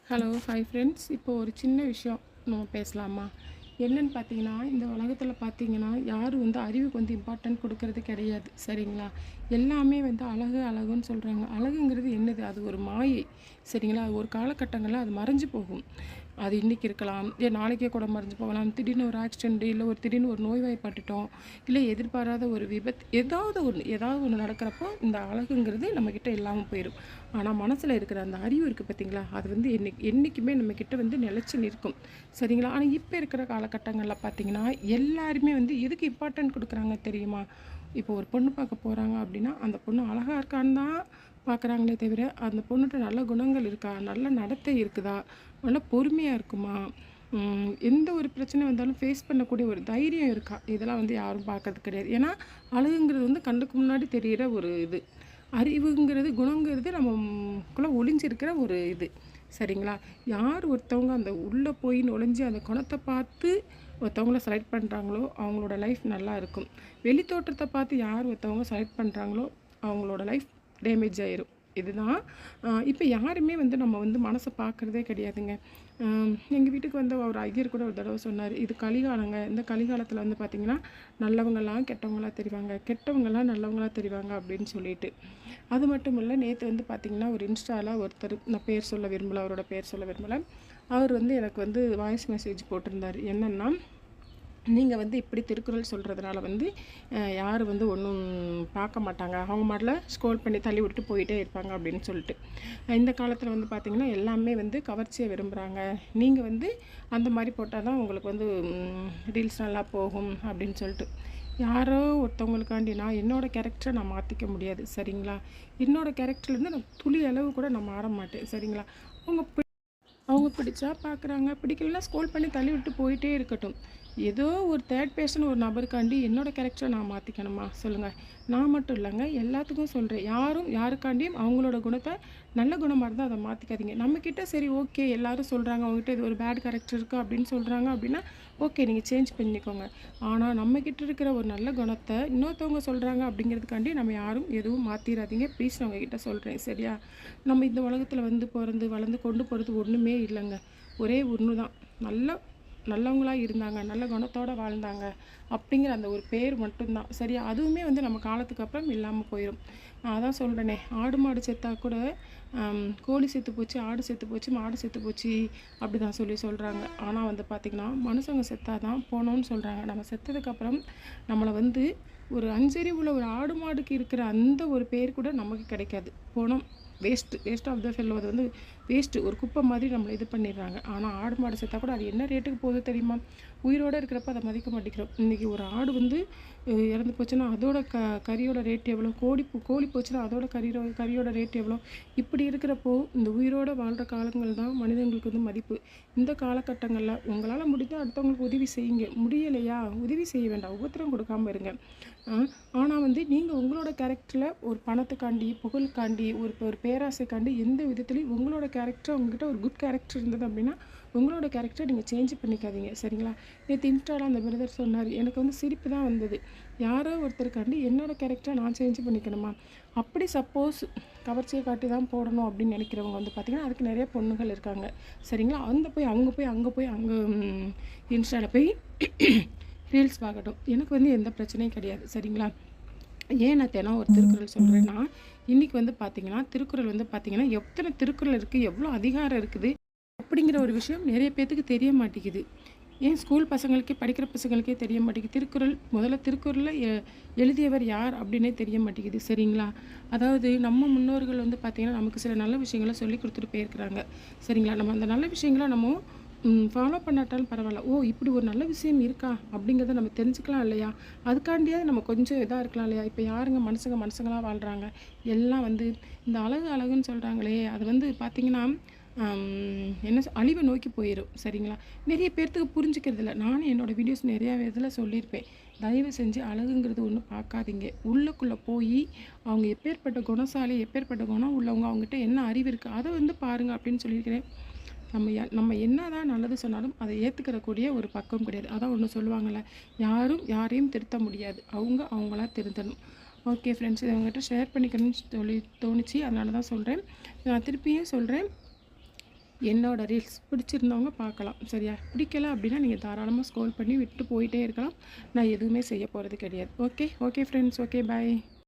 Hello hi friends. இப்போ ஒரு சின்ன விஷயம் நம்ம பேசலாமா? என்னன்னு பார்த்தீங்கன்னா, இந்த உலகத்தில் பார்த்தீங்கன்னா யாரும் வந்து அறிவுக்கு வந்து இம்பார்ட்டன்ட் கொடுக்கறது கிடையாது, சரிங்களா? எல்லாமே வந்து அழகு அழகுன்னு சொல்கிறாங்க. அழகுங்கிறது என்னது? அது ஒரு மாயை, சரிங்களா? அது ஒரு காலகட்டங்களில் அது மறைஞ்சு போகும். அது இன்றைக்கி இருக்கலாம், ஏன் நாளைக்கே கூட மறைஞ்சு போகலாம். திடீர்னு ஒரு ஆக்சிடென்ட்டு, இல்லை திடீர்னு ஒரு நோய்வாய்ப்பட்டுட்டோம், இல்லை எதிர்பாராத ஒரு விபத்து, ஏதாவது ஒன்று நடக்கிறப்போ இந்த அழகுங்கிறது நம்மக்கிட்ட இல்லாமல் போயிடும். ஆனால் மனசில் இருக்கிற அந்த அறிவு இருக்குது பார்த்தீங்களா, அது வந்து என்றைக்குமே நம்மக்கிட்ட வந்து நிலச்சி நிற்கும், சரிங்களா? ஆனால் இப்போ இருக்கிற காலகட்டங்களில் பார்த்தீங்கன்னா எல்லாருமே வந்து எதுக்கு இம்பார்ட்டன்ட் கொடுக்குறாங்க தெரியுமா? இப்போ ஒரு பொண்ணு பார்க்க போகிறாங்க அப்படின்னா அந்த பொண்ணு அழகாக இருக்கான்னு தான் பார்க்குறாங்களே தவிர, அந்த பொண்ணுகிட்ட நல்ல குணங்கள் இருக்கா, நல்ல நடத்தை இருக்குதா, நல்லா பொறுமையாக இருக்குமா, எந்த ஒரு பிரச்சனை வந்தாலும் ஃபேஸ் பண்ணக்கூடிய ஒரு தைரியம் இருக்கா, இதெல்லாம் வந்து யாரும் பார்க்கறது கிடையாது. ஏன்னா அழகுங்கிறது வந்து கண்ணுக்கு முன்னாடி தெரிகிற ஒரு இது. அறிவுங்கிறது, குணங்கிறது நமக்குள்ளே ஒளிஞ்சிருக்கிற ஒரு இது, சரிங்களா? யார் ஒருத்தவங்க அந்த உள்ளே போய் நுழைஞ்சி அந்த குணத்தை பார்த்து ஒருத்தவங்கள செலக்ட் பண்ணுறாங்களோ அவங்களோட லைஃப் நல்லா இருக்கும். வெளி தோற்றத்தை பார்த்து யார் ஒருத்தவங்க செலக்ட் பண்ணுறாங்களோ அவங்களோட லைஃப் டேமேஜ் ஆயிரும். இதுதான். இப்போ யாருமே வந்து நம்ம வந்து மனசை பார்க்குறதே கிடையாதுங்க. எங்கள் வீட்டுக்கு வந்து ஒரு ஐயர் கூட ஒரு தடவை சொன்னார், இது கலிகாலங்க, இந்த கலிகாலத்தில் வந்து பார்த்திங்கன்னா நல்லவங்களாம் கெட்டவங்களாக தெரிவாங்க, கெட்டவங்களாம் நல்லவங்களாக தெரிவாங்க அப்படின்னு சொல்லிட்டு. அது மட்டும் இல்லை, நேற்று வந்து பார்த்திங்கன்னா ஒரு இன்ஸ்டாவில் ஒருத்தர், நான் பேர் சொல்ல விரும்பலை, அவரோட பேர் சொல்ல விரும்பலை, அவர் வந்து எனக்கு வந்து வாய்ஸ் மெசேஜ் போட்டிருந்தார். என்னென்னா, நீங்கள் வந்து இப்படி திருக்குறள் சொல்கிறதுனால வந்து யார் வந்து ஒன்றும் பார்க்க மாட்டாங்க, அவங்க மாதிரில ஸ்க்ரோல் பண்ணி தள்ளி விட்டு போயிட்டே இருப்பாங்க அப்படின்னு சொல்லிட்டு. இந்த காலத்தில் வந்து பார்த்திங்கன்னா எல்லாமே வந்து கவர்ச்சியை விரும்புகிறாங்க, நீங்கள் வந்து அந்த மாதிரி போட்டால் தான் உங்களுக்கு வந்து ரீல்ஸ் நல்லா போகும் அப்படின்னு சொல்லிட்டு. யாரோ ஒருத்தவங்களுக்காண்டி நான் என்னோடய கேரக்டரை நான் மாற்றிக்க முடியாது, சரிங்களா? என்னோடய கேரக்டர்லேருந்து நான் துளி அளவு கூட நான் மாற மாட்டேன், சரிங்களா? அவங்க பிடிச்சா பார்க்குறாங்க, பிடிக்கலனா ஸ்க்ரோல் பண்ணி தள்ளி விட்டு போயிட்டே இருக்கட்டும். ஏதோ ஒரு தேர்ட் பர்சன் ஒரு நபருக்காண்டி என்னோடய கேரக்டரை நான் மாற்றிக்கணுமா சொல்லுங்கள்? நான் மட்டும் இல்லைங்க, எல்லாத்துக்கும் சொல்கிறேன். யாரும் யாருக்காண்டியும் அவங்களோட குணத்தை நல்ல குணமாக இருந்தால் அதை மாற்றிக்காதீங்க. நம்மக்கிட்ட சரி ஓகே, எல்லோரும் சொல்கிறாங்க அவங்ககிட்ட இது ஒரு பேட் கேரக்டர் இருக்குது அப்படின்னு சொல்கிறாங்க அப்படின்னா ஓகே, நீங்கள் சேஞ்ச் பண்ணிக்கோங்க. ஆனால் நம்மக்கிட்ட இருக்கிற ஒரு நல்ல குணத்தை இன்னொருத்தவங்க சொல்கிறாங்க அப்படிங்கிறதுக்காண்டி நம்ம யாரும் எதுவும் மாற்றிடாதீங்க ப்ளீஸ், நான் உங்ககிட்ட சொல்கிறேன், சரியா? நம்ம இந்த உலகத்தில் வந்து பிறந்து வளர்ந்து கொண்டு போகிறது ஒன்றுமே இல்லைங்க. ஒரே ஒன்று தான், நல்லவங்களாக இருந்தாங்க, நல்ல குணத்தோடு வாழ்ந்தாங்க அப்படிங்கிற அந்த ஒரு பேர் மட்டும்தான், சரியா? அதுவுமே வந்து நம்ம காலத்துக்கு அப்புறம் இல்லாமல் போயிடும். நான் அதான் சொல்கிறேனே, ஆடு மாடு செத்தா கூட கோழி செத்து போச்சு, ஆடு செத்து போச்சு, மாடு செத்து போச்சு அப்படி தான் சொல்கிறாங்க. ஆனால் வந்து பார்த்திங்கன்னா மனுஷங்க செத்தா தான் போனோன்னு சொல்கிறாங்க. நம்ம செத்ததுக்கப்புறம் நம்மளை வந்து ஒரு அஞ்சறிவுள்ள ஒரு ஆடு மாடுக்கு இருக்கிற அந்த ஒரு பேர் கூட நமக்கு கிடைக்காது. போனோம் வேஸ்ட் ஆஃப் த ஃபெல்லோ, அது வந்து வேஸ்ட்டு, ஒரு குப்பை மாதிரி நம்மளை இது பண்ணிடுறாங்க. ஆனால் ஆடு மாடு செத்தா கூட அது என்ன ரேட்டுக்கு போகுது தெரியுமா? உயிரோடு இருக்கிறப்ப அதை மதிக்க மாட்டேங்கிறோம். இன்றைக்கி ஒரு ஆடு வந்து இறந்து போச்சுன்னா அதோட கறியோட ரேட் எவ்வளோ, கோழி போச்சுன்னா அதோட கறியோட ரேட் எவ்வளோ? இப்படி இருக்கிறப்போ இந்த உயிரோடு வாழ்கிற காலங்கள் தான் மனிதங்களுக்கு வந்து மதிப்பு. இந்த காலகட்டங்களில் உங்களால் முடிந்தால் அடுத்தவங்களுக்கு உதவி செய்யுங்க, முடியலையா உதவி செய்ய வேண்டாம், உபத்திரம் கொடுக்காமல் இருங்க. ஆனால் வந்து நீங்கள் உங்களோட கேரக்டரில் ஒரு பணத்துக்காண்டி, புகழுக்காண்டி, ஒரு பேராசைக்காண்டி எந்த விதத்துலையும் உங்களோட கேரக்டர், உங்ககிட்ட ஒரு குட் கேரக்டர் இருந்தது அப்படின்னா உங்களோட கேரக்டரை நீங்கள் சேஞ்ச் பண்ணிக்காதீங்க, சரிங்களா? நேற்று இன்ஸ்டாவில் அந்த பிரதர் சொன்னார், எனக்கு வந்து சிரிப்பு தான் வந்தது. யாரோ ஒருத்தருக்காண்டி என்னோடய கேரக்டரை நான் சேஞ்ச் பண்ணிக்கணுமா? அப்படி சப்போஸ் கவர்ச்சியை காட்டி தான் போடணும் அப்படின்னு நினைக்கிறவங்க வந்து பார்த்திங்கன்னா அதுக்கு நிறைய பொண்ணுகள் இருக்காங்க, சரிங்களா? அங்கே போய் இன்ஸ்டாவில் போய் ரீல்ஸ் பார்க்கட்டும், எனக்கு வந்து எந்த பிரச்சனையும் கிடையாது, சரிங்களா? ஏன் நான் தினம் ஒரு திருக்குறள் சொல்கிறேன்னா, இன்றைக்கி வந்து பார்த்திங்கன்னா திருக்குறள் வந்து பார்த்திங்கன்னா எத்தனை திருக்குறள் இருக்குது, எவ்வளோ அதிகாரம் இருக்குது அப்படிங்கிற ஒரு விஷயம் நிறைய பேர்த்துக்கு தெரிய மாட்டேங்குது. ஏன் ஸ்கூல் பசங்களுக்கே, படிக்கிற பசங்களுக்கே தெரிய மாட்டேங்குது. திருக்குறளில் எழுதியவர் யார் அப்படின்னே தெரிய மாட்டேங்குது, சரிங்களா? அதாவது நம்ம முன்னோர்கள் வந்து பார்த்திங்கன்னா நமக்கு சில நல்ல விஷயங்களை சொல்லி கொடுத்துட்டு போயிருக்கிறாங்க, சரிங்களா? நம்ம அந்த நல்ல விஷயங்களை நம்ம ஃபாலோ பண்ணாட்டாலும் பரவாயில்ல, ஓ இப்படி ஒரு நல்ல விஷயம் இருக்கா அப்படிங்கிறத நம்ம தெரிஞ்சுக்கலாம் இல்லையா? அதுக்காண்டியாவது நம்ம கொஞ்சம் இதாக இருக்கலாம் இல்லையா? இப்போ யாருங்க மனுஷங்களாக வாழ்கிறாங்க? எல்லாம் வந்து இந்த அழகுன்னு சொல்கிறாங்களே, அது வந்து பார்த்திங்கன்னா அழிவை நோக்கி போயிடும், சரிங்களா? நிறைய பேர்த்துக்கு புரிஞ்சுக்கிறது இல்லை. நானும் என்னோடய வீடியோஸ் நிறையா இதில் சொல்லியிருப்பேன், தயவு செஞ்சு அழகுங்கிறது ஒன்று பார்க்காதீங்க. உள்ளுக்குள்ளே போய் அவங்க எப்பேற்பட்ட குணசாலி, எப்பேற்பட்ட குணம் உள்ளவங்க, அவங்ககிட்ட என்ன அறிவு இருக்குது அதை வந்து பாருங்கள் அப்படின்னு சொல்லியிருக்கிறேன். நம்ம என்ன தான் நல்லது சொன்னாலும் அதை ஏற்றுக்கிறக்கூடிய ஒரு பக்கம் கிடையாது. அதான் ஒன்று சொல்லுவாங்கள்ல, யாரும் யாரையும் திருத்த முடியாது, அவங்களா திருத்தணும். ஓகே ஃப்ரெண்ட்ஸ், இதை அவங்ககிட்ட ஷேர் பண்ணிக்கணும்னு தோணுச்சு, அதனால தான் சொல்கிறேன். நான் திருப்பியும் சொல்கிறேன், என்னோட ரீல்ஸ் பிடிச்சிருந்தவங்க பார்க்கலாம். சரியா? பிடிக்கல அப்படின்னா நீங்கள் தாராளமாக ஸ்க்ரோல் பண்ணி விட்டு போயிட்டே இருக்கலாம். நான் எதுவுமே செய்ய போகிறது கிடையாது. Okay okay friends. Okay bye.